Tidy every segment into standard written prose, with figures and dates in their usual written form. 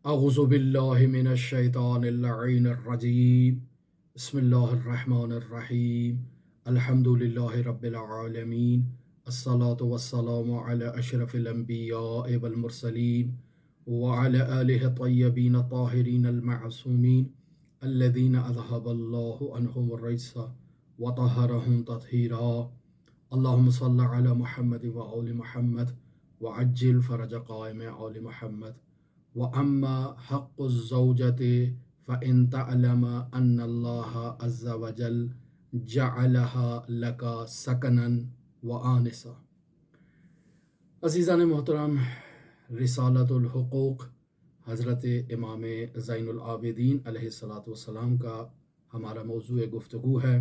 اعوذ باللہ من الشیطان اللعین الرجیم بسم اللہ الرحمن الرحیم الحمد للہ رب العالمین الصلاة والسلام علی اشرف الانبیاء والمرسلین وعلی آلہ الطیبین الطاہرین المعصومین الذین اذہب اللہ عنہم الرجس وطہرہم تطہیرا اللہم صل علی محمد وآل محمد وعجل فرج قائم آل محمد وَأَمَّا حَقُّ الزَّوْجَةِ فَإِن تَعْلَمَ أَنَّ اللَّهَ عَزَّ وَجَلَّ جَعَلَهَا لَكَ سَكَنًا وَآنِسًا۔ عزیزان محترم، رسالۃ الحقوق حضرت امام زین العابدین علیہ السلام کا ہمارا موضوع گفتگو ہے۔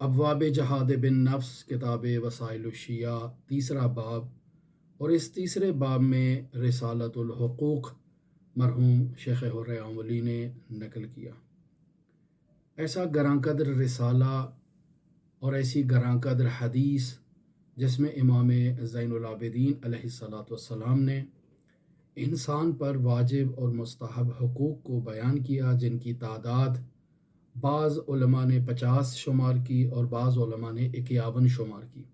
ابواب جہاد بن نفس، کتاب وسائل الشیعہ، تیسرا باب، اور اس تیسرے باب میں رسالۃ الحقوق مرحوم شیخ حر آملی نے نقل کیا۔ ایسا گراں قدر رسالہ اور ایسی گراں قدر حدیث جس میں امام زین العابدین علیہ السلام نے انسان پر واجب اور مستحب حقوق کو بیان کیا، جن کی تعداد بعض علماء نے 50 شمار کی اور بعض علماء نے 51 شمار کی۔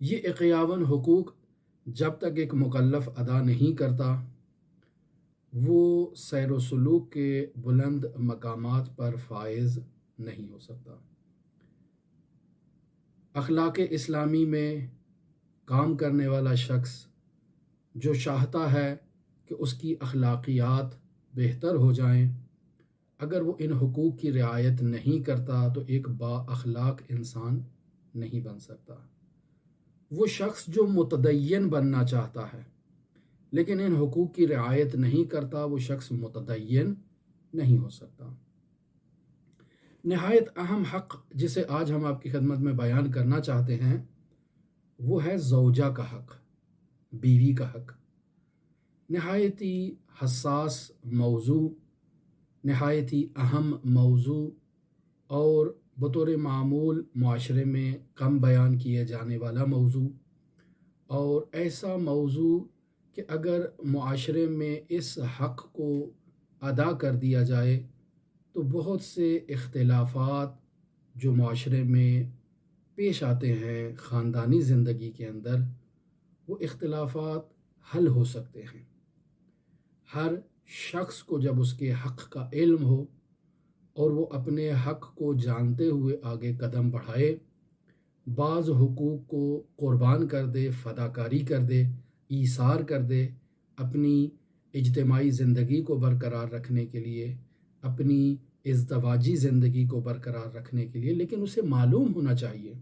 یہ 51 حقوق جب تک ایک مکلف ادا نہیں کرتا وہ سیر و سلوک کے بلند مقامات پر فائز نہیں ہو سکتا۔ اخلاق اسلامی میں کام کرنے والا شخص جو چاہتا ہے کہ اس کی اخلاقیات بہتر ہو جائیں، اگر وہ ان حقوق کی رعایت نہیں کرتا تو ایک با اخلاق انسان نہیں بن سکتا۔ وہ شخص جو متدین بننا چاہتا ہے لیکن ان حقوق کی رعایت نہیں کرتا، وہ شخص متدین نہیں ہو سکتا۔ نہایت اہم حق جسے آج ہم آپ کی خدمت میں بیان کرنا چاہتے ہیں وہ ہے زوجہ کا حق، بیوی کا حق۔ نہایت ہی حساس موضوع، نہایت ہی اہم موضوع، اور بطور معمول معاشرے میں کم بیان کیے جانے والا موضوع، اور ایسا موضوع کہ اگر معاشرے میں اس حق کو ادا کر دیا جائے تو بہت سے اختلافات جو معاشرے میں پیش آتے ہیں خاندانی زندگی کے اندر، وہ اختلافات حل ہو سکتے ہیں۔ ہر شخص کو جب اس کے حق کا علم ہو اور وہ اپنے حق کو جانتے ہوئے آگے قدم بڑھائے، بعض حقوق کو قربان کر دے، فداکاری کر دے، ایثار کر دے، اپنی اجتماعی زندگی کو برقرار رکھنے کے لیے، اپنی ازدواجی زندگی کو برقرار رکھنے کے لیے، لیکن اسے معلوم ہونا چاہیے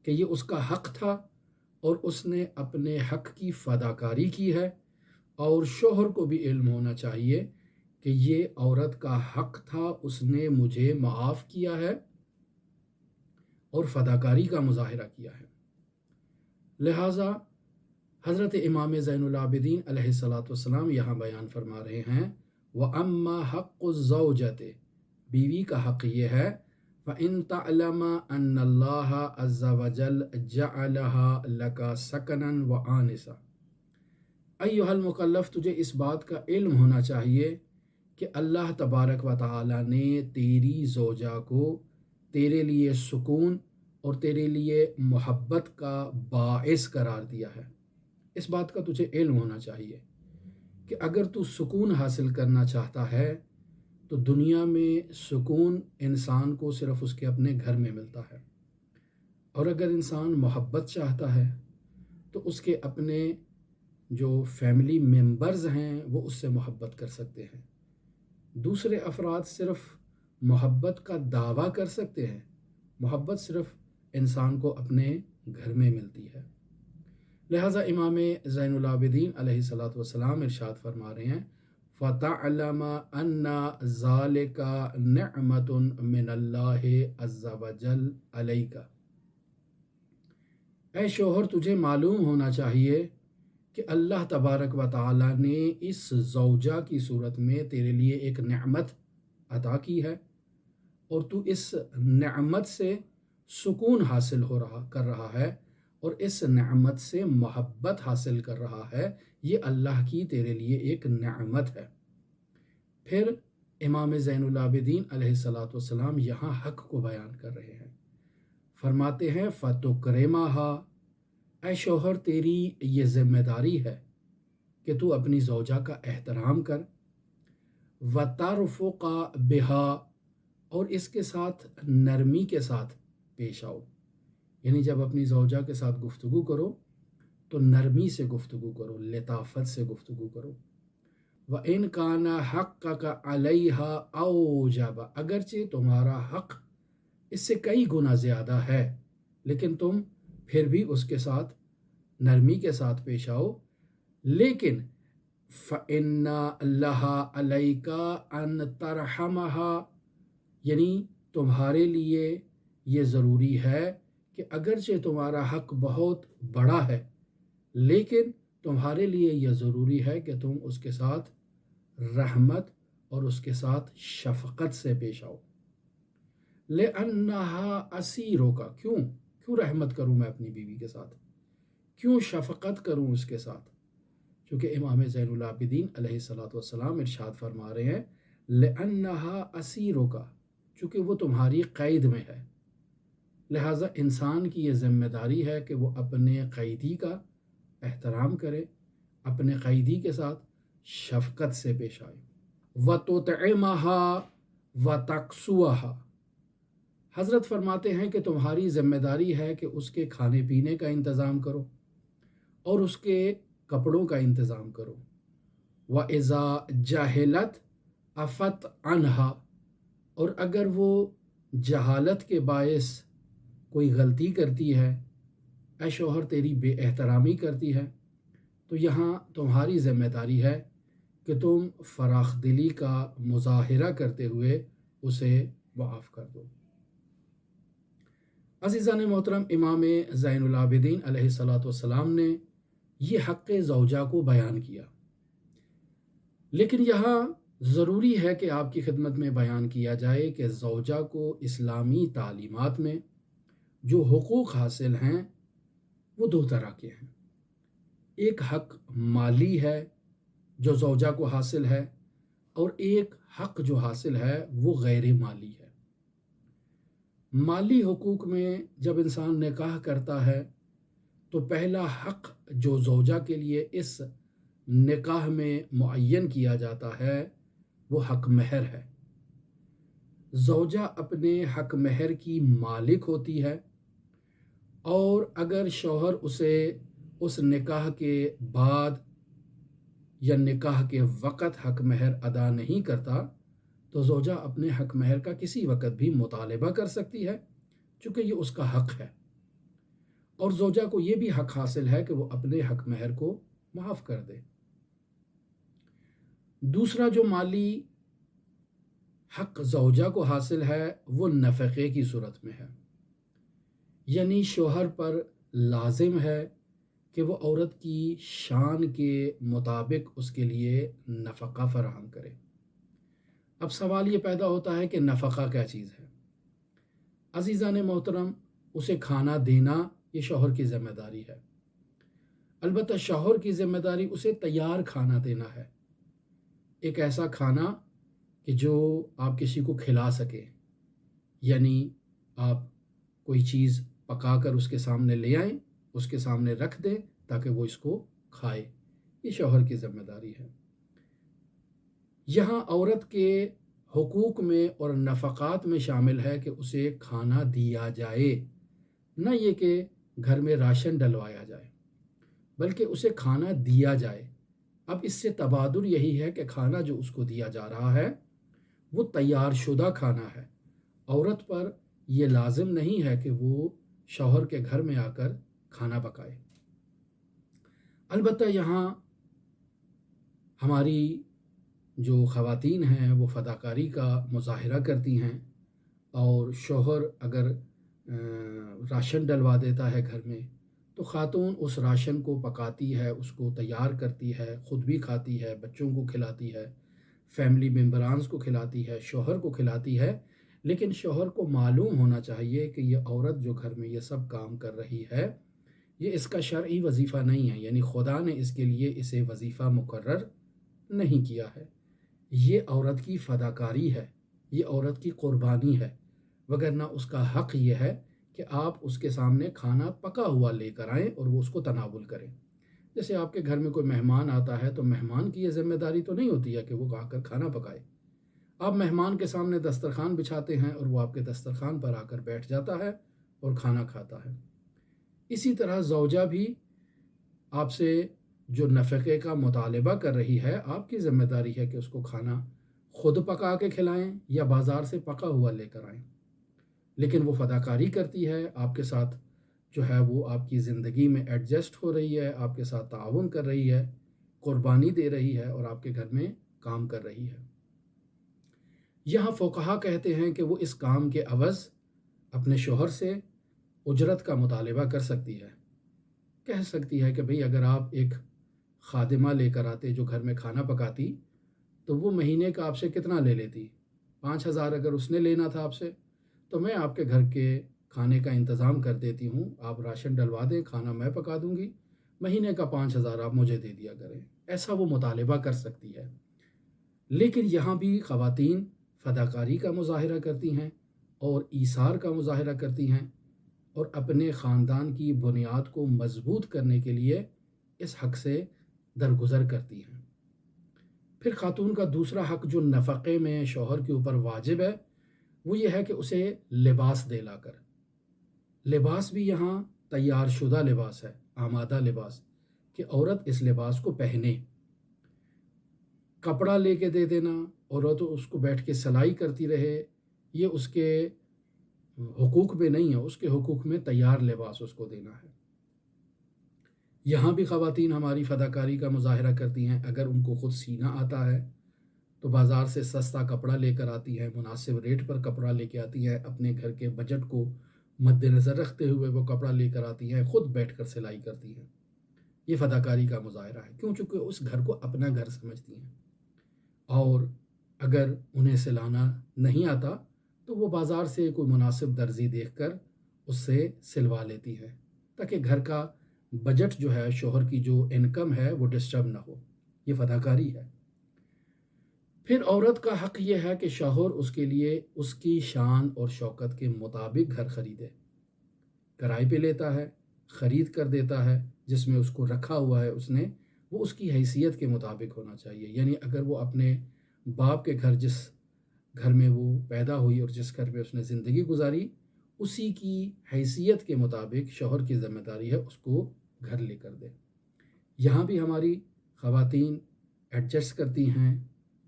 کہ یہ اس کا حق تھا اور اس نے اپنے حق کی فداکاری کی ہے، اور شوہر کو بھی علم ہونا چاہیے کہ یہ عورت کا حق تھا، اس نے مجھے معاف کیا ہے اور فداکاری کا مظاہرہ کیا ہے۔ لہٰذا حضرت امام زین العابدین علیہ السلام یہاں بیان فرما رہے ہیں وَأَمَّا حَقُّ الزَّوْجَةِ، بیوی کا حق یہ ہے فَإِن تَعْلَمَ أَنَّ اللَّهَ عَزَّ وَجَلَّ جَعَلَهَا لَكَ سَكَنًا وَآنِسًا۔ ایھا المکلف، تجھے اس بات کا علم ہونا چاہیے کہ اللہ تبارک و تعالی نے تیری زوجہ کو تیرے لیے سکون اور تیرے لیے محبت کا باعث قرار دیا ہے۔ اس بات کا تجھے علم ہونا چاہیے کہ اگر تو سکون حاصل کرنا چاہتا ہے تو دنیا میں سکون انسان کو صرف اس کے اپنے گھر میں ملتا ہے، اور اگر انسان محبت چاہتا ہے تو اس کے اپنے جو فیملی ممبرز ہیں وہ اس سے محبت کر سکتے ہیں۔ دوسرے افراد صرف محبت کا دعویٰ کر سکتے ہیں، محبت صرف انسان کو اپنے گھر میں ملتی ہے۔ لہٰذا امام زین العابدین علیہ السلام ارشاد فرما رہے ہیں فَتَعْلَمَ أَنَّ ذَلِكَ نِعْمَةٌ مِّنَ اللَّهِ عَزَّ وَجَلَّ عَلَيْكَ۔ اے شوہر، تجھے معلوم ہونا چاہیے کہ اللہ تبارک و تعالی نے اس زوجہ کی صورت میں تیرے لیے ایک نعمت عطا کی ہے، اور تو اس نعمت سے سکون حاصل کر رہا ہے، اور اس نعمت سے محبت حاصل کر رہا ہے، یہ اللہ کی تیرے لیے ایک نعمت ہے۔ پھر امام زین العابدین علیہ الصلاۃ والسلام یہاں حق کو بیان کر رہے ہیں، فرماتے ہیں فَتُکْرِمَہَا، اے شوہر تیری یہ ذمہ داری ہے کہ تو اپنی زوجہ کا احترام کر، وَتَرْفُقَ بِہَا، اور اس کے ساتھ نرمی کے ساتھ پیش آؤ، یعنی جب اپنی زوجہ کے ساتھ گفتگو کرو تو نرمی سے گفتگو کرو، لطافت سے گفتگو کرو۔ وَإِنْ كَانَ حَقَّكَ عَلَيْهَا أَوْجَبَ، اگرچہ تمہارا حق اس سے کئی گنا زیادہ ہے، لیکن تم پھر بھی اس کے ساتھ نرمی کے ساتھ پیش آؤ، لیکن فَإِنَّ لَهَا عَلَيْكَ أَن تَرْحَمَهَا، یعنی تمہارے لیے یہ ضروری ہے کہ اگرچہ تمہارا حق بہت بڑا ہے، لیکن تمہارے لیے یہ ضروری ہے کہ تم اس کے ساتھ رحمت اور اس کے ساتھ شفقت سے پیش آؤ۔ لِأَنَّهَا أَسِيرُكَ، کیوں رحمت کروں میں اپنی بیوی کے ساتھ، کیوں شفقت کروں اس کے ساتھ؟ چونکہ امام زین العابدین علیہ الصلاۃ والسلام ارشاد فرما رہے ہیں لِأَنَّهَا أَسِيرُكَ، چونکہ وہ تمہاری قید میں ہے، لہٰذا انسان کی یہ ذمہ داری ہے کہ وہ اپنے قیدی کا احترام کرے، اپنے قیدی کے ساتھ شفقت سے پیش آئے۔ وَتُطْعِمَهَا وَتَكْسُوَهَا، حضرت فرماتے ہیں کہ تمہاری ذمہ داری ہے کہ اس کے کھانے پینے کا انتظام کرو اور اس کے کپڑوں کا انتظام کرو۔ وَإِذَا جَهِلَتْ عَفَتْ عَنْهَا، اور اگر وہ جہالت کے باعث کوئی غلطی کرتی ہے، اے شوہر تیری بے احترامی کرتی ہے، تو یہاں تمہاری ذمہ داری ہے کہ تم فراخ دلی کا مظاہرہ کرتے ہوئے اسے معاف کر دو۔ عزیزان محترم، امام زین العابدین علیہ الصلاۃ والسلام نے یہ حق زوجہ کو بیان کیا، لیکن یہاں ضروری ہے کہ آپ کی خدمت میں بیان کیا جائے کہ زوجہ کو اسلامی تعلیمات میں جو حقوق حاصل ہیں وہ دو طرح کے ہیں۔ ایک حق مالی ہے جو زوجہ کو حاصل ہے، اور ایک حق جو حاصل ہے وہ غیر مالی ہے۔ مالی حقوق میں جب انسان نکاح کرتا ہے تو پہلا حق جو زوجہ کے لیے اس نکاح میں معین کیا جاتا ہے وہ حق مہر ہے۔ زوجہ اپنے حق مہر کی مالک ہوتی ہے، اور اگر شوہر اسے اس نکاح کے بعد یا نکاح کے وقت حق مہر ادا نہیں کرتا تو زوجہ اپنے حق مہر کا کسی وقت بھی مطالبہ کر سکتی ہے، چونکہ یہ اس کا حق ہے، اور زوجہ کو یہ بھی حق حاصل ہے کہ وہ اپنے حق مہر کو معاف کر دے۔ دوسرا جو مالی حق زوجہ کو حاصل ہے وہ نفقے کی صورت میں ہے، یعنی شوہر پر لازم ہے کہ وہ عورت کی شان کے مطابق اس کے لیے نفقہ فراہم کرے۔ اب سوال یہ پیدا ہوتا ہے کہ نفقہ کیا چیز ہے؟ عزیزان محترم، اسے کھانا دینا یہ شوہر کی ذمہ داری ہے، البتہ شوہر کی ذمہ داری اسے تیار کھانا دینا ہے، ایک ایسا کھانا کہ جو آپ کسی کو کھلا سکیں، یعنی آپ کوئی چیز پکا کر اس کے سامنے لے آئیں، اس کے سامنے رکھ دیں تاکہ وہ اس کو کھائے، یہ شوہر کی ذمہ داری ہے۔ یہاں عورت کے حقوق میں اور نفقات میں شامل ہے کہ اسے کھانا دیا جائے، نہ یہ کہ گھر میں راشن ڈلوایا جائے، بلکہ اسے کھانا دیا جائے۔ اب اس سے تبادر یہی ہے کہ کھانا جو اس کو دیا جا رہا ہے وہ تیار شدہ کھانا ہے، عورت پر یہ لازم نہیں ہے کہ وہ شوہر کے گھر میں آ کر کھانا پکائے۔ البتہ یہاں ہماری جو خواتین ہیں وہ فداکاری کا مظاہرہ کرتی ہیں، اور شوہر اگر راشن ڈلوا دیتا ہے گھر میں تو خاتون اس راشن کو پکاتی ہے، اس کو تیار کرتی ہے، خود بھی کھاتی ہے، بچوں کو کھلاتی ہے، فیملی ممبرانز کو کھلاتی ہے، شوہر کو کھلاتی ہے، لیکن شوہر کو معلوم ہونا چاہیے کہ یہ عورت جو گھر میں یہ سب کام کر رہی ہے یہ اس کا شرعی وظیفہ نہیں ہے، یعنی خدا نے اس کے لیے اسے وظیفہ مقرر نہیں کیا ہے۔ یہ عورت کی فداکاری ہے، یہ عورت کی قربانی ہے، وگرنہ اس کا حق یہ ہے کہ آپ اس کے سامنے کھانا پکا ہوا لے کر آئیں اور وہ اس کو تناول کریں۔ جیسے آپ کے گھر میں کوئی مہمان آتا ہے تو مہمان کی یہ ذمہ داری تو نہیں ہوتی ہے کہ وہ آ کر کھانا پکائے۔ آپ مہمان کے سامنے دسترخوان بچھاتے ہیں اور وہ آپ کے دسترخوان پر آ کر بیٹھ جاتا ہے اور کھانا کھاتا ہے۔ اسی طرح زوجہ بھی آپ سے جو نفقے کا مطالبہ کر رہی ہے، آپ کی ذمہ داری ہے کہ اس کو کھانا خود پکا کے کھلائیں یا بازار سے پکا ہوا لے کر آئیں۔ لیکن وہ فداکاری کرتی ہے آپ کے ساتھ، جو ہے وہ آپ کی زندگی میں ایڈجسٹ ہو رہی ہے، آپ کے ساتھ تعاون کر رہی ہے، قربانی دے رہی ہے اور آپ کے گھر میں کام کر رہی ہے۔ یہاں فقہا کہتے ہیں کہ وہ اس کام کے عوض اپنے شوہر سے اجرت کا مطالبہ کر سکتی ہے۔ کہہ سکتی ہے کہ بھئی اگر آپ ایک خادمہ لے کر آتے جو گھر میں کھانا پکاتی تو وہ مہینے کا آپ سے کتنا لے لیتی؟ 5,000 اگر اس نے لینا تھا آپ سے تو میں آپ کے گھر کے کھانے کا انتظام کر دیتی ہوں، آپ راشن ڈلوا دیں، کھانا میں پکا دوں گی، مہینے کا 5,000 آپ مجھے دے دیا کریں۔ ایسا وہ مطالبہ کر سکتی ہے۔ لیکن یہاں بھی خواتین فداکاری کا مظاہرہ کرتی ہیں اور ایثار کا مظاہرہ کرتی ہیں اور اپنے خاندان کی بنیاد کو مضبوط کرنے کے لیے اس حق سے درگزر کرتی ہیں۔ پھر خاتون کا دوسرا حق جو نفقے میں شوہر کے اوپر واجب ہے وہ یہ ہے کہ اسے لباس دے لا کر۔ لباس بھی یہاں تیار شدہ لباس ہے، آمادہ لباس، کہ عورت اس لباس کو پہنے۔ کپڑا لے کے دے دینا، عورت اس کو بیٹھ کے سلائی کرتی رہے، یہ اس کے حقوق میں نہیں ہے، اس کے حقوق میں تیار لباس اس کو دینا ہے۔ یہاں بھی خواتین ہماری فداکاری کا مظاہرہ کرتی ہیں۔ اگر ان کو خود سینا آتا ہے تو بازار سے سستا کپڑا لے کر آتی ہیں، مناسب ریٹ پر کپڑا لے کے آتی ہیں، اپنے گھر کے بجٹ کو مد نظر رکھتے ہوئے وہ کپڑا لے کر آتی ہیں، خود بیٹھ کر سلائی کرتی ہیں۔ یہ فداکاری کا مظاہرہ ہے، کیوں؟ چونکہ اس گھر کو اپنا گھر سمجھتی ہیں، اور اگر انہیں سلانا نہیں آتا تو وہ بازار سے کوئی مناسب درزی دیکھ کر اس سے سلوا لیتی ہے تاکہ گھر کا بجٹ جو ہے، شوہر کی جو انکم ہے وہ ڈسٹرب نہ ہو۔ یہ فداکاری ہے۔ پھر عورت کا حق یہ ہے کہ شوہر اس کے لیے اس کی شان اور شوکت کے مطابق گھر خریدے، کرائے پہ لیتا ہے، خرید کر دیتا ہے، جس میں اس کو رکھا ہوا ہے اس نے، وہ اس کی حیثیت کے مطابق ہونا چاہیے۔ یعنی اگر وہ اپنے باپ کے گھر، جس گھر میں وہ پیدا ہوئی اور جس گھر میں اس نے زندگی گزاری، اسی کی حیثیت کے مطابق شوہر کی ذمہ داری ہے اس کو گھر لے کر دے۔ یہاں بھی ہماری خواتین ایڈجسٹ کرتی ہیں،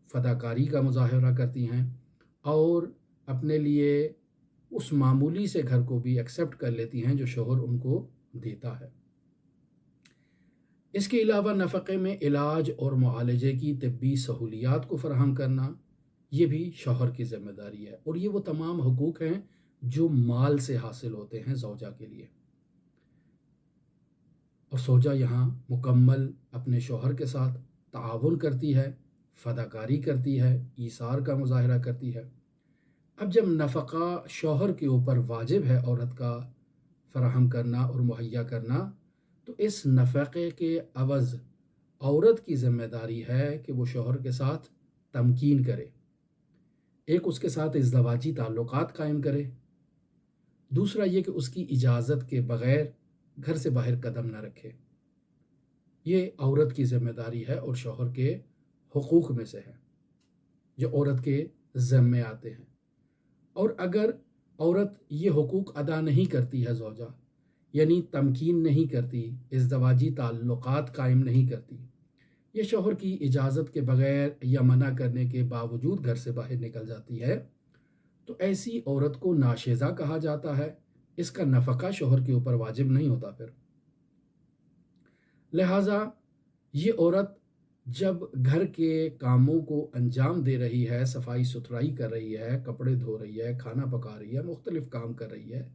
فداکاری کا مظاہرہ کرتی ہیں اور اپنے لیے اس معمولی سے گھر کو بھی ایکسیپٹ کر لیتی ہیں جو شوہر ان کو دیتا ہے۔ اس کے علاوہ نفقے میں علاج اور معالجے کی طبی سہولیات کو فراہم کرنا یہ بھی شوہر کی ذمہ داری ہے، اور یہ وہ تمام حقوق ہیں جو مال سے حاصل ہوتے ہیں زوجہ کے لیے۔ اور زوجہ یہاں مکمل اپنے شوہر کے ساتھ تعاون کرتی ہے، فداکاری کرتی ہے، ایثار کا مظاہرہ کرتی ہے۔ اب جب نفقہ شوہر کے اوپر واجب ہے عورت کا فراہم کرنا اور مہیا کرنا، تو اس نفقے کے عوض عورت کی ذمہ داری ہے کہ وہ شوہر کے ساتھ تمکین کرے، ایک اس کے ساتھ ازدواجی تعلقات قائم کرے، دوسرا یہ کہ اس کی اجازت کے بغیر گھر سے باہر قدم نہ رکھے۔ یہ عورت کی ذمہ داری ہے اور شوہر کے حقوق میں سے ہے جو عورت کے ذمے آتے ہیں۔ اور اگر عورت یہ حقوق ادا نہیں کرتی ہے زوجہ، یعنی تمکین نہیں کرتی، ازدواجی تعلقات قائم نہیں کرتی، یہ شوہر کی اجازت کے بغیر یا منع کرنے کے باوجود گھر سے باہر نکل جاتی ہے، تو ایسی عورت کو ناشیزہ کہا جاتا ہے، اس کا نفقہ شوہر کے اوپر واجب نہیں ہوتا پھر۔ لہٰذا یہ عورت جب گھر کے کاموں کو انجام دے رہی ہے، صفائی ستھرائی کر رہی ہے، کپڑے دھو رہی ہے، کھانا پکا رہی ہے، مختلف کام کر رہی ہے،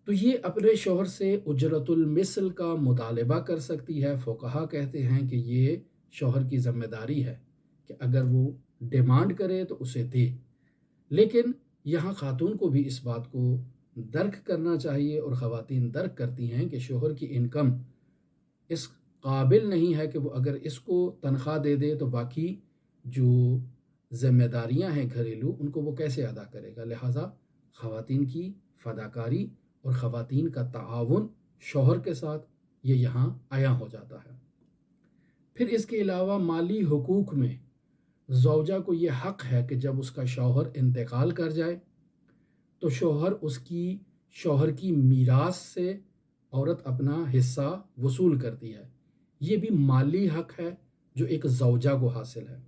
تو یہ اپنے شوہر سے اجرت المثل کا مطالبہ کر سکتی ہے۔ فقہا کہتے ہیں کہ یہ شوہر کی ذمہ داری ہے کہ اگر وہ ڈیمانڈ کرے تو اسے دے، لیکن یہاں خاتون کو بھی اس بات کو درک کرنا چاہیے، اور خواتین درک کرتی ہیں کہ شوہر کی انکم اس قابل نہیں ہے کہ وہ اگر اس کو تنخواہ دے دے تو باقی جو ذمہ داریاں ہیں گھریلو ان کو وہ کیسے ادا کرے گا۔ لہٰذا خواتین کی فداکاری اور خواتین کا تعاون شوہر کے ساتھ یہ یہاں عیاں ہو جاتا ہے۔ پھر اس کے علاوہ مالی حقوق میں زوجہ کو یہ حق ہے کہ جب اس کا شوہر انتقال کر جائے تو شوہر کی میراث سے عورت اپنا حصہ وصول کرتی ہے۔ یہ بھی مالی حق ہے جو ایک زوجہ کو حاصل ہے۔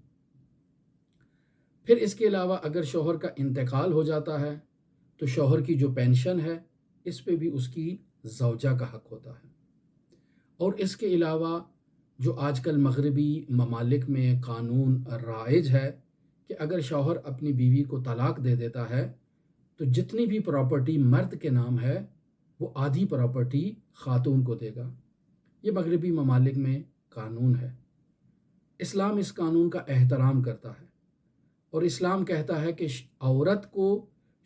پھر اس کے علاوہ اگر شوہر کا انتقال ہو جاتا ہے تو شوہر کی جو پینشن ہے اس پہ بھی اس کی زوجہ کا حق ہوتا ہے۔ اور اس کے علاوہ جو آج کل مغربی ممالک میں قانون رائج ہے کہ اگر شوہر اپنی بیوی کو طلاق دے دیتا ہے تو جتنی بھی پراپرٹی مرد کے نام ہے وہ آدھی پراپرٹی خاتون کو دے گا۔ یہ مغربی ممالک میں قانون ہے۔ اسلام اس قانون کا احترام کرتا ہے اور اسلام کہتا ہے کہ عورت کو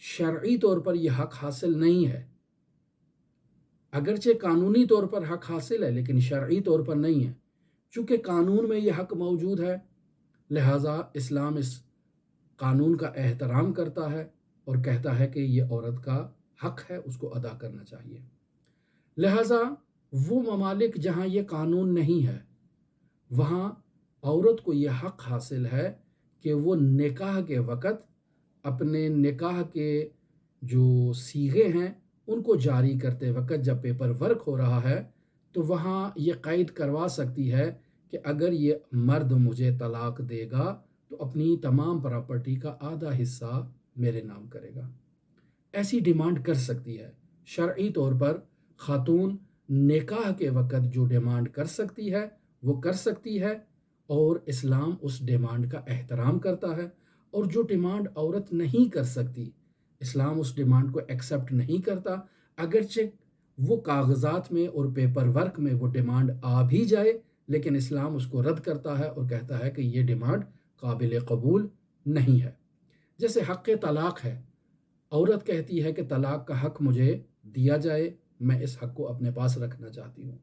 شرعی طور پر یہ حق حاصل نہیں ہے، اگرچہ قانونی طور پر حق حاصل ہے لیکن شرعی طور پر نہیں ہے۔ چونکہ قانون میں یہ حق موجود ہے لہٰذا اسلام اس قانون کا احترام کرتا ہے اور کہتا ہے کہ یہ عورت کا حق ہے، اس کو ادا کرنا چاہیے۔ لہٰذا وہ ممالک جہاں یہ قانون نہیں ہے وہاں عورت کو یہ حق حاصل ہے کہ وہ نکاح کے وقت اپنے نکاح کے جو صیغے ہیں ان کو جاری کرتے وقت جب پیپر ورک ہو رہا ہے تو وہاں یہ قید کروا سکتی ہے کہ اگر یہ مرد مجھے طلاق دے گا تو اپنی تمام پراپرٹی کا آدھا حصہ میرے نام کرے گا۔ ایسی ڈیمانڈ کر سکتی ہے۔ شرعی طور پر خاتون نکاح کے وقت جو ڈیمانڈ کر سکتی ہے وہ کر سکتی ہے اور اسلام اس ڈیمانڈ کا احترام کرتا ہے، اور جو ڈیمانڈ عورت نہیں کر سکتی اسلام اس ڈیمانڈ کو ایکسیپٹ نہیں کرتا، اگرچہ وہ کاغذات میں اور پیپر ورک میں وہ ڈیمانڈ آ بھی جائے لیکن اسلام اس کو رد کرتا ہے اور کہتا ہے کہ یہ ڈیمانڈ قابل قبول نہیں ہے۔ جیسے حق طلاق ہے، عورت کہتی ہے کہ طلاق کا حق مجھے دیا جائے، میں اس حق کو اپنے پاس رکھنا چاہتی ہوں۔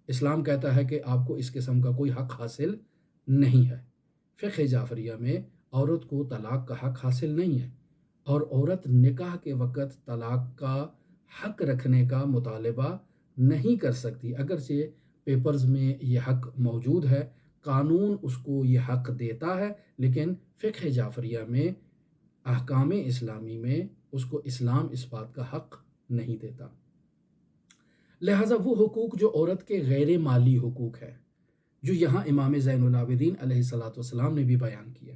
اسلام کہتا ہے کہ آپ کو اس قسم کا کوئی حق حاصل نہیں ہے۔ فقہ جعفریہ میں عورت کو طلاق کا حق حاصل نہیں ہے اور عورت نکاح کے وقت طلاق کا حق رکھنے کا مطالبہ نہیں کر سکتی، اگرچہ پیپرز میں یہ حق موجود ہے، قانون اس کو یہ حق دیتا ہے، لیکن فقہ جعفریہ میں احکام اسلامی میں اس کو اسلام اس بات کا حق نہیں دیتا۔ لہٰذا وہ حقوق جو عورت کے غیر مالی حقوق ہے جو یہاں امام زین العابدین علیہ الصلاۃ والسلام نے بھی بیان کیا،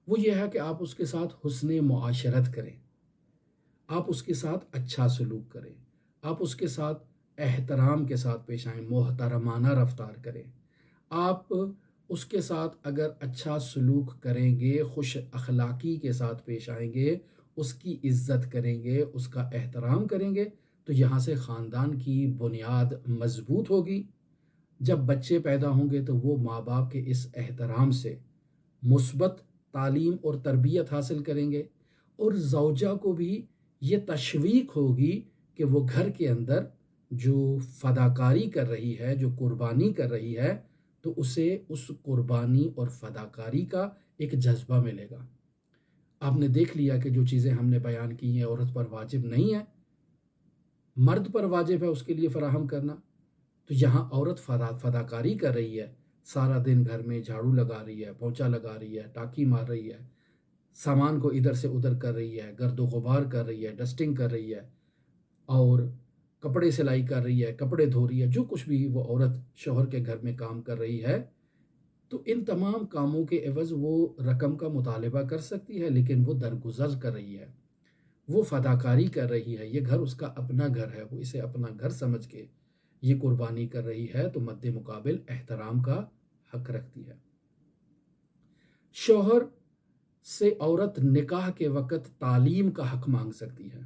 وہ یہ ہے کہ آپ اس کے ساتھ حسن معاشرت کریں، آپ اس کے ساتھ اچھا سلوک کریں، آپ اس کے ساتھ احترام کے ساتھ پیش آئیں، محترمانہ رفتار کریں۔ آپ اس کے ساتھ اگر اچھا سلوک کریں گے، خوش اخلاقی کے ساتھ پیش آئیں گے، اس کی عزت کریں گے، اس کا احترام کریں گے تو یہاں سے خاندان کی بنیاد مضبوط ہوگی۔ جب بچے پیدا ہوں گے تو وہ ماں باپ کے اس احترام سے مثبت تعلیم اور تربیت حاصل کریں گے، اور زوجہ کو بھی یہ تشویق ہوگی کہ وہ گھر کے اندر جو فداکاری کر رہی ہے، جو قربانی کر رہی ہے، تو اسے اس قربانی اور فداکاری کا ایک جذبہ ملے گا۔ آپ نے دیکھ لیا کہ جو چیزیں ہم نے بیان کی ہیں عورت پر واجب نہیں ہے، مرد پر واجب ہے اس کے لیے فراہم کرنا، تو یہاں عورت فداکاری کر رہی ہے، سارا دن گھر میں جھاڑو لگا رہی ہے، پونچھا لگا رہی ہے، ٹاکی مار رہی ہے، سامان کو ادھر سے ادھر کر رہی ہے، گرد و غبار کر رہی ہے، ڈسٹنگ کر رہی ہے، اور کپڑے سلائی کر رہی ہے، کپڑے دھو رہی ہے، جو کچھ بھی وہ عورت شوہر کے گھر میں کام کر رہی ہے، تو ان تمام کاموں کے عوض وہ رقم کا مطالبہ کر سکتی ہے، لیکن وہ درگزر کر رہی ہے، وہ فداکاری کر رہی ہے، یہ گھر اس کا اپنا گھر ہے، وہ اسے اپنا گھر سمجھ کے یہ قربانی کر رہی ہے، تو مد مقابل احترام کا حق رکھتی ہے۔ شوہر سے عورت نکاح کے وقت تعلیم کا حق مانگ سکتی ہے،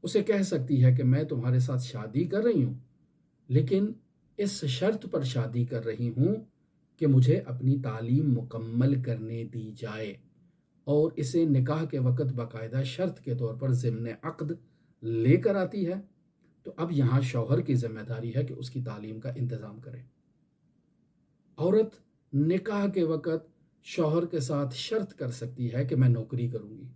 اسے کہہ سکتی ہے کہ میں تمہارے ساتھ شادی کر رہی ہوں لیکن اس شرط پر شادی کر رہی ہوں کہ مجھے اپنی تعلیم مکمل کرنے دی جائے، اور اسے نکاح کے وقت باقاعدہ شرط کے طور پر ضمن عقد لے کر آتی ہے تو اب یہاں شوہر کی ذمہ داری ہے کہ اس کی تعلیم کا انتظام کرے۔ عورت نکاح کے وقت شوہر کے ساتھ شرط کر سکتی ہے کہ میں نوکری کروں گی،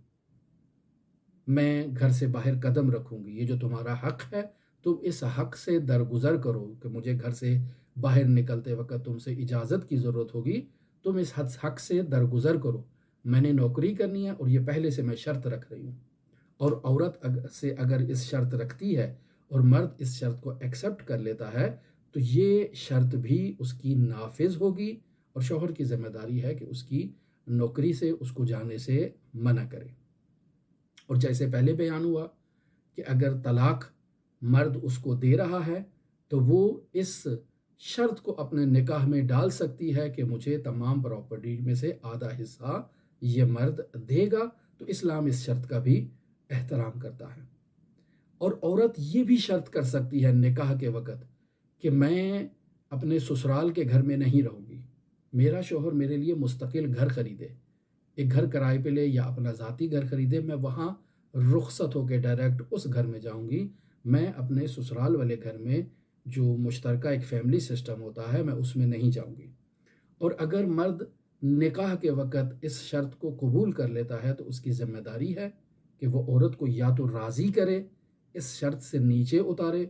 میں گھر سے باہر قدم رکھوں گی، یہ جو تمہارا حق ہے تم اس حق سے درگزر کرو کہ مجھے گھر سے باہر نکلتے وقت تم سے اجازت کی ضرورت ہوگی، تم اس حق سے درگزر کرو، میں نے نوکری کرنی ہے اور یہ پہلے سے میں شرط رکھ رہی ہوں۔ اور عورت سے اگر اس شرط رکھتی ہے اور مرد اس شرط کو ایکسیپٹ کر لیتا ہے تو یہ شرط بھی اس کی نافذ ہوگی، اور شوہر کی ذمہ داری ہے کہ اس کی نوکری سے اس کو جانے سے منع کرے۔ اور جیسے پہلے بیان ہوا کہ اگر طلاق مرد اس کو دے رہا ہے تو وہ اس شرط کو اپنے نکاح میں ڈال سکتی ہے کہ مجھے تمام پراپرٹی میں سے آدھا حصہ یہ مرد دے گا، تو اسلام اس شرط کا بھی احترام کرتا ہے۔ اور عورت یہ بھی شرط کر سکتی ہے نکاح کے وقت کہ میں اپنے سسرال کے گھر میں نہیں رہوں گی، میرا شوہر میرے لیے مستقل گھر خریدے، ایک گھر کرائے پہ لے یا اپنا ذاتی گھر خریدے، میں وہاں رخصت ہو کے ڈائریکٹ اس گھر میں جاؤں گی، میں اپنے سسرال والے گھر میں جو مشترکہ ایک فیملی سسٹم ہوتا ہے میں اس میں نہیں جاؤں گی۔ اور اگر مرد نکاح کے وقت اس شرط کو قبول کر لیتا ہے تو اس کی ذمہ داری ہے کہ وہ عورت کو یا تو راضی کرے، اس شرط سے نیچے اتارے،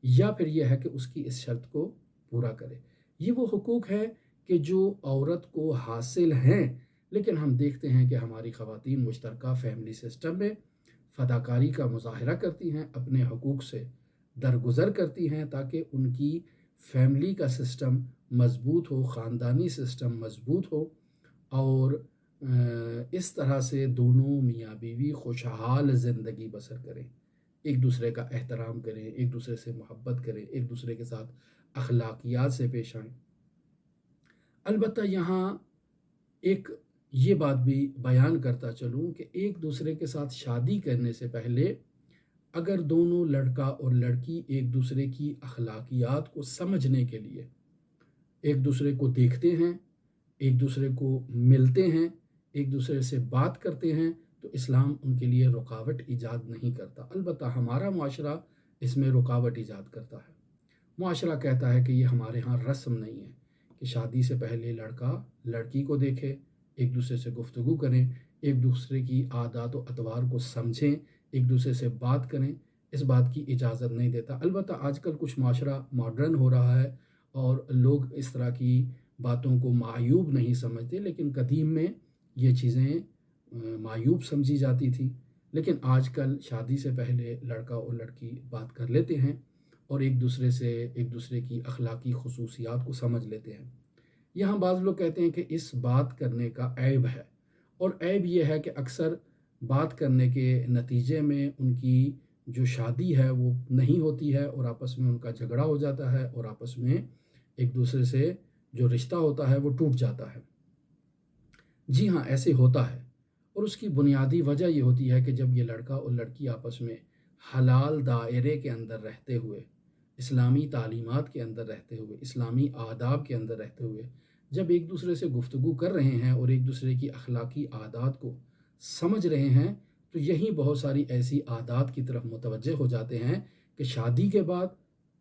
یا پھر یہ ہے کہ اس کی اس شرط کو پورا کرے۔ یہ وہ حقوق ہے کہ جو عورت کو حاصل ہیں، لیکن ہم دیکھتے ہیں کہ ہماری خواتین مشترکہ فیملی سسٹم میں فداکاری کا مظاہرہ کرتی ہیں، اپنے حقوق سے درگزر کرتی ہیں تاکہ ان کی فیملی کا سسٹم مضبوط ہو، خاندانی سسٹم مضبوط ہو، اور اس طرح سے دونوں میاں بیوی خوشحال زندگی بسر کریں، ایک دوسرے کا احترام کریں، ایک دوسرے سے محبت کریں، ایک دوسرے کے ساتھ اخلاقیات سے پیش آئیں۔ البتہ یہاں ایک یہ بات بھی بیان کرتا چلوں کہ ایک دوسرے کے ساتھ شادی کرنے سے پہلے اگر دونوں لڑکا اور لڑکی ایک دوسرے کی اخلاقیات کو سمجھنے کے لیے ایک دوسرے کو دیکھتے ہیں، ایک دوسرے کو ملتے ہیں، ایک دوسرے سے بات کرتے ہیں تو اسلام ان کے لیے رکاوٹ ایجاد نہیں کرتا۔ البتہ ہمارا معاشرہ اس میں رکاوٹ ایجاد کرتا ہے۔ معاشرہ کہتا ہے کہ یہ ہمارے ہاں رسم نہیں ہے کہ شادی سے پہلے لڑکا لڑکی کو دیکھے، ایک دوسرے سے گفتگو کریں، ایک دوسرے کی عادات و اطوار کو سمجھیں، ایک دوسرے سے بات کریں، اس بات کی اجازت نہیں دیتا۔ البتہ آج کل کچھ معاشرہ ماڈرن ہو رہا ہے اور لوگ اس طرح کی باتوں کو معیوب نہیں سمجھتے، لیکن قدیم میں یہ چیزیں معیوب سمجھی جاتی تھی، لیکن آج کل شادی سے پہلے لڑکا اور لڑکی بات کر لیتے ہیں اور ایک دوسرے کی اخلاقی خصوصیات کو سمجھ لیتے ہیں۔ یہاں بعض لوگ کہتے ہیں کہ اس بات کرنے کا عیب ہے، اور عیب یہ ہے کہ اکثر بات کرنے کے نتیجے میں ان کی جو شادی ہے وہ نہیں ہوتی ہے اور آپس میں ان کا جھگڑا ہو جاتا ہے اور آپس میں ایک دوسرے سے جو رشتہ ہوتا ہے وہ ٹوٹ جاتا ہے۔ جی ہاں، ایسے ہوتا ہے، اور اس کی بنیادی وجہ یہ ہوتی ہے کہ جب یہ لڑکا اور لڑکی آپس میں حلال دائرے کے اندر رہتے ہوئے، اسلامی تعلیمات کے اندر رہتے ہوئے، اسلامی آداب کے اندر رہتے ہوئے جب ایک دوسرے سے گفتگو کر رہے ہیں اور ایک دوسرے کی اخلاقی عادات کو سمجھ رہے ہیں، تو یہی بہت ساری ایسی عادات کی طرف متوجہ ہو جاتے ہیں کہ شادی کے بعد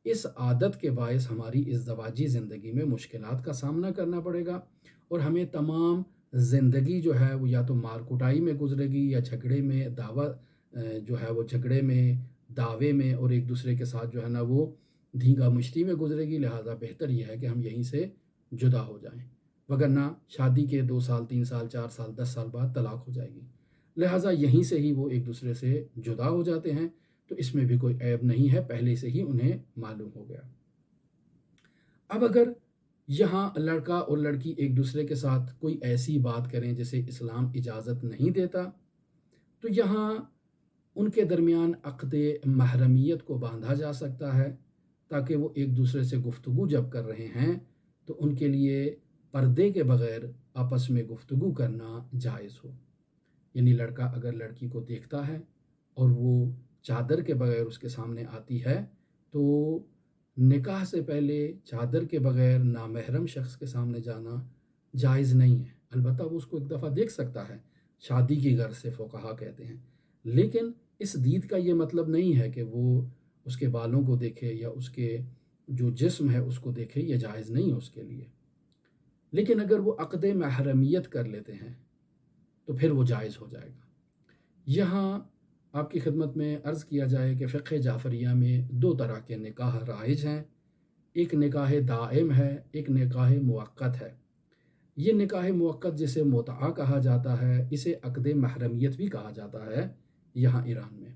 اس عادت کے باعث ہماری ازدواجی زندگی میں مشکلات کا سامنا کرنا پڑے گا، اور ہمیں تمام زندگی جو ہے وہ یا تو مار کٹائی میں گزرے گی یا جھگڑے میں جو ہے وہ جھگڑے میں، دعوے میں، اور ایک دوسرے کے ساتھ جو ہے نا وہ دھینگا مشتی میں گزرے گی۔ لہٰذا بہتر یہ ہے کہ ہم یہیں سے جدا ہو جائیں، وگرنہ شادی کے 2 سال 3 سال 4 سال 10 سال بعد طلاق ہو جائے گی۔ لہٰذا یہیں سے ہی وہ ایک دوسرے سے جدا ہو جاتے ہیں، تو اس میں بھی کوئی عیب نہیں ہے، پہلے سے ہی انہیں معلوم ہو گیا۔ اب اگر یہاں لڑکا اور لڑکی ایک دوسرے کے ساتھ کوئی ایسی بات کریں جسے اسلام اجازت نہیں دیتا، تو یہاں ان کے درمیان عقد محرمیت کو باندھا جا سکتا ہے تاکہ وہ ایک دوسرے سے گفتگو جب کر رہے ہیں تو ان کے لیے پردے کے بغیر آپس میں گفتگو کرنا جائز ہو۔ یعنی لڑکا اگر لڑکی کو دیکھتا ہے اور وہ چادر کے بغیر اس کے سامنے آتی ہے تو نکاح سے پہلے چادر کے بغیر نامحرم شخص کے سامنے جانا جائز نہیں ہے۔ البتہ وہ اس کو ایک دفعہ دیکھ سکتا ہے، شادی کی غرض سے فقہا کہتے ہیں، لیکن اس دید کا یہ مطلب نہیں ہے کہ وہ اس کے بالوں کو دیکھے یا اس کے جو جسم ہے اس کو دیکھے، یہ جائز نہیں ہے اس کے لیے۔ لیکن اگر وہ عقد محرمیت کر لیتے ہیں تو پھر وہ جائز ہو جائے گا۔ یہاں آپ کی خدمت میں عرض کیا جائے کہ فقہ جعفریہ میں دو طرح کے نکاح رائج ہیں، ایک نکاح دائم ہے، ایک نکاح موقت ہے۔ یہ نکاح موقت جسے متعہ کہا جاتا ہے، اسے عقد محرمیت بھی کہا جاتا ہے یہاں ایران میں۔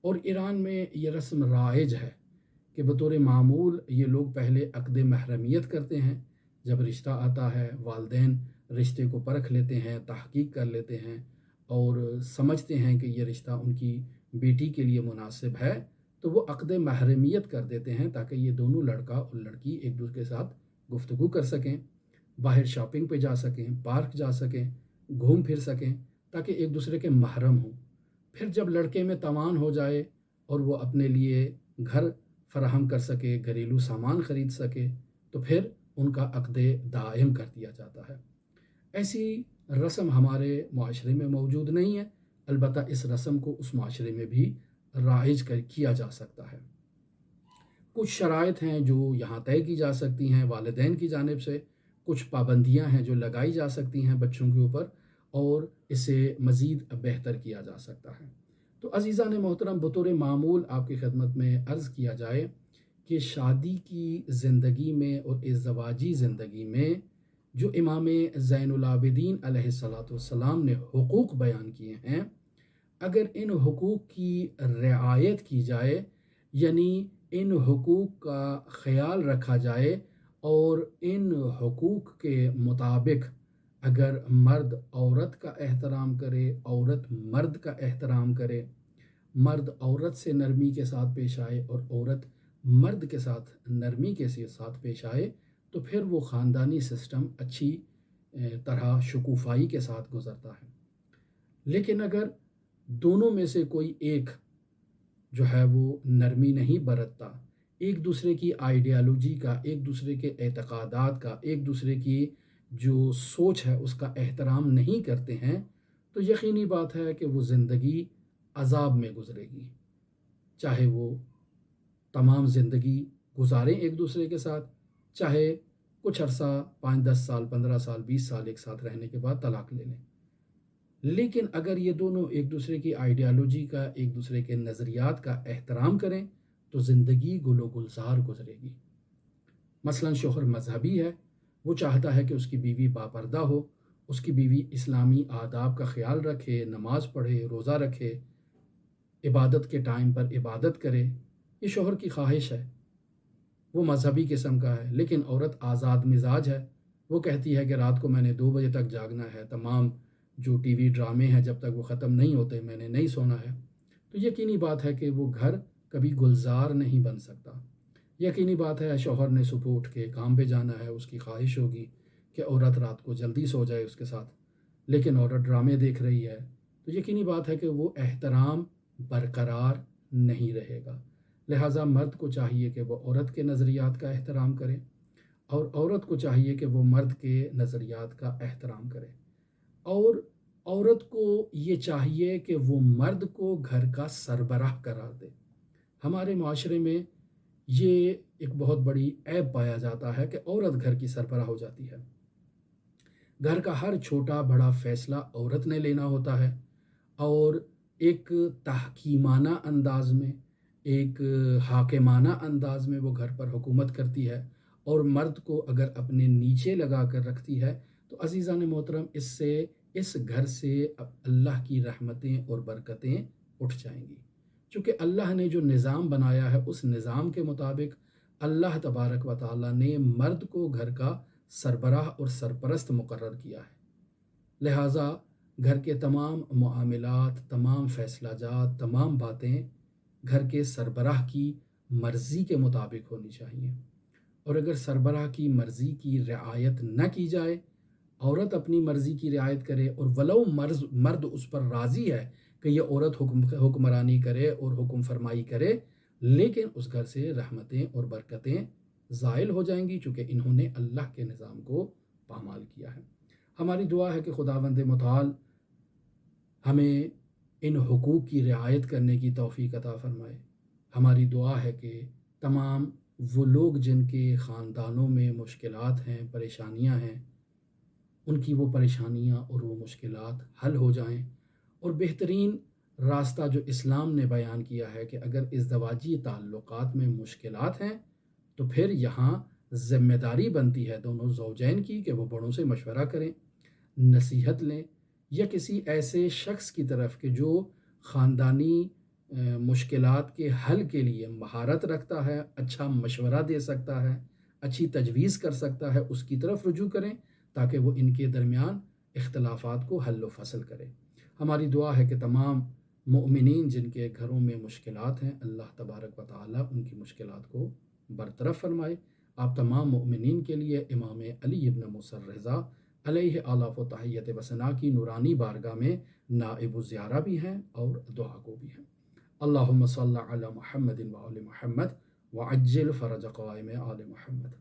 اور ایران میں یہ رسم رائج ہے کہ بطور معمول یہ لوگ پہلے عقد محرمیت کرتے ہیں۔ جب رشتہ آتا ہے، والدین رشتے کو پرکھ لیتے ہیں، تحقیق کر لیتے ہیں اور سمجھتے ہیں کہ یہ رشتہ ان کی بیٹی کے لیے مناسب ہے، تو وہ عقد محرمیت کر دیتے ہیں تاکہ یہ دونوں لڑکا اور لڑکی ایک دوسرے کے ساتھ گفتگو کر سکیں، باہر شاپنگ پہ جا سکیں، پارک جا سکیں، گھوم پھر سکیں، تاکہ ایک دوسرے کے محرم ہوں۔ پھر جب لڑکے میں توان ہو جائے اور وہ اپنے لیے گھر فراہم کر سکے، گھریلو سامان خرید سکے، تو پھر ان کا عقد دائم کر دیا جاتا ہے۔ ایسی رسم ہمارے معاشرے میں موجود نہیں ہے، البتہ اس رسم کو اس معاشرے میں بھی رائج کیا جا سکتا ہے۔ کچھ شرائط ہیں جو یہاں طے کی جا سکتی ہیں والدین کی جانب سے، کچھ پابندیاں ہیں جو لگائی جا سکتی ہیں بچوں کے اوپر، اور اسے مزید بہتر کیا جا سکتا ہے۔ تو عزیزان محترم، بطور معمول آپ کی خدمت میں عرض کیا جائے کہ شادی کی زندگی میں اور ازدواجی زندگی میں جو امام زین العابدین علیہ السلام نے حقوق بیان کیے ہیں، اگر ان حقوق کی رعایت کی جائے، یعنی ان حقوق کا خیال رکھا جائے اور ان حقوق کے مطابق اگر مرد عورت کا احترام کرے، عورت مرد کا احترام کرے، مرد عورت سے نرمی کے ساتھ پیش آئے اور عورت مرد کے ساتھ نرمی کے ساتھ پیش آئے، تو پھر وہ خاندانی سسٹم اچھی طرح شکوفائی کے ساتھ گزرتا ہے۔ لیکن اگر دونوں میں سے کوئی ایک جو ہے وہ نرمی نہیں برتتا، ایک دوسرے کی آئیڈیالوجی کا، ایک دوسرے کے اعتقادات کا، ایک دوسرے کی جو سوچ ہے اس کا احترام نہیں کرتے ہیں، تو یقینی بات ہے کہ وہ زندگی عذاب میں گزرے گی۔ چاہے وہ تمام زندگی گزاریں ایک دوسرے کے ساتھ، چاہے کچھ عرصہ 5 10 سال 15 سال 20 سال ایک ساتھ رہنے کے بعد طلاق لے لیں، لیکن اگر یہ دونوں ایک دوسرے کی آئیڈیالوجی کا، ایک دوسرے کے نظریات کا احترام کریں تو زندگی گل و گلزار گزرے گی۔ مثلا شوہر مذہبی ہے، وہ چاہتا ہے کہ اس کی بیوی باپردہ ہو، اس کی بیوی اسلامی آداب کا خیال رکھے، نماز پڑھے، روزہ رکھے، عبادت کے ٹائم پر عبادت کرے، یہ شوہر کی خواہش ہے، وہ مذہبی قسم کا ہے۔ لیکن عورت آزاد مزاج ہے، وہ کہتی ہے کہ رات کو میں نے 2 بجے تک جاگنا ہے، تمام جو ٹی وی ڈرامے ہیں جب تک وہ ختم نہیں ہوتے میں نے نہیں سونا ہے، تو یقینی بات ہے کہ وہ گھر کبھی گلزار نہیں بن سکتا۔ یقینی بات ہے شوہر نے صبح اٹھ کے کام پہ جانا ہے، اس کی خواہش ہوگی کہ عورت رات کو جلدی سو جائے اس کے ساتھ، لیکن عورت ڈرامے دیکھ رہی ہے، تو یقینی بات ہے کہ وہ احترام برقرار نہیں رہے گا۔ لہٰذا مرد کو چاہیے کہ وہ عورت کے نظریات کا احترام کرے اور عورت کو چاہیے کہ وہ مرد کے نظریات کا احترام کرے، اور عورت کو یہ چاہیے کہ وہ مرد کو گھر کا سربراہ قرار دے۔ ہمارے معاشرے میں یہ ایک بہت بڑی عیب پایا جاتا ہے کہ عورت گھر کی سربراہ ہو جاتی ہے، گھر کا ہر چھوٹا بڑا فیصلہ عورت نے لینا ہوتا ہے، اور ایک تحکیمانہ انداز میں، ایک حاکمانہ انداز میں وہ گھر پر حکومت کرتی ہے، اور مرد کو اگر اپنے نیچے لگا کر رکھتی ہے، تو عزیزان محترم اس گھر سے اللہ کی رحمتیں اور برکتیں اٹھ جائیں گی، چونکہ اللہ نے جو نظام بنایا ہے اس نظام کے مطابق اللہ تبارک و تعالیٰ نے مرد کو گھر کا سربراہ اور سرپرست مقرر کیا ہے۔ لہٰذا گھر کے تمام معاملات، تمام فیصلہ جات، تمام باتیں گھر کے سربراہ کی مرضی کے مطابق ہونی چاہیے، اور اگر سربراہ کی مرضی کی رعایت نہ کی جائے، عورت اپنی مرضی کی رعایت کرے اور ولو مرد اس پر راضی ہے کہ یہ عورت حکمرانی کرے اور حکم فرمائی کرے، لیکن اس گھر سے رحمتیں اور برکتیں زائل ہو جائیں گی، چونکہ انہوں نے اللہ کے نظام کو پامال کیا ہے۔ ہماری دعا ہے کہ خداوند متعال ہمیں ان حقوق کی رعایت کرنے کی توفیق عطا فرمائے۔ ہماری دعا ہے کہ تمام وہ لوگ جن کے خاندانوں میں مشکلات ہیں، پریشانیاں ہیں، ان کی وہ پریشانیاں اور وہ مشکلات حل ہو جائیں، اور بہترین راستہ جو اسلام نے بیان کیا ہے کہ اگر ازدواجی تعلقات میں مشکلات ہیں تو پھر یہاں ذمہ داری بنتی ہے دونوں زوجین کی کہ وہ بڑوں سے مشورہ کریں، نصیحت لیں، یا کسی ایسے شخص کی طرف کہ جو خاندانی مشکلات کے حل کے لیے مہارت رکھتا ہے، اچھا مشورہ دے سکتا ہے، اچھی تجویز کر سکتا ہے، اس کی طرف رجوع کریں تاکہ وہ ان کے درمیان اختلافات کو حل و فصل کرے۔ ہماری دعا ہے کہ تمام مؤمنین جن کے گھروں میں مشکلات ہیں، اللہ تبارک و تعالیٰ ان کی مشکلات کو برطرف فرمائے۔ آپ تمام مؤمنین کے لیے امام علی ابن موسیٰ الرضا علیہ آلاف و تحیت و ثنا کی نورانی بارگاہ میں نائب الزیارہ بھی ہیں اور دعا کو بھی ہیں۔ اللہم صلی علی محمد و آل محمد وعجل فرج قوائم آل محمد۔